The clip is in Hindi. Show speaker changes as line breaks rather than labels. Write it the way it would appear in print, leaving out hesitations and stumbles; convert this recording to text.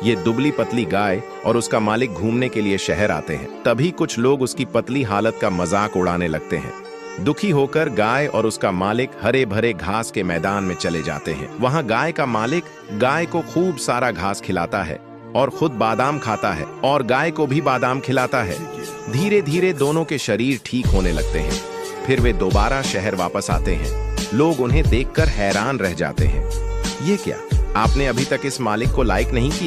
ये दुबली पतली गाय और उसका मालिक घूमने के लिए शहर आते हैं। तभी कुछ लोग उसकी पतली हालत का मजाक उड़ाने लगते हैं। दुखी होकर गाय और उसका मालिक हरे भरे घास के मैदान में चले जाते हैं। वहां गाय का मालिक गाय को खूब सारा घास खिलाता है और खुद बादाम खाता है और गाय को भी बादाम खिलाता है। धीरे धीरे दोनों के शरीर ठीक होने लगते हैं। फिर वे दोबारा शहर वापस आते हैं। लोग उन्हें देखकर हैरान रह जाते हैं। ये क्या, आपने अभी तक इस मालिक को लाइक नहीं किया?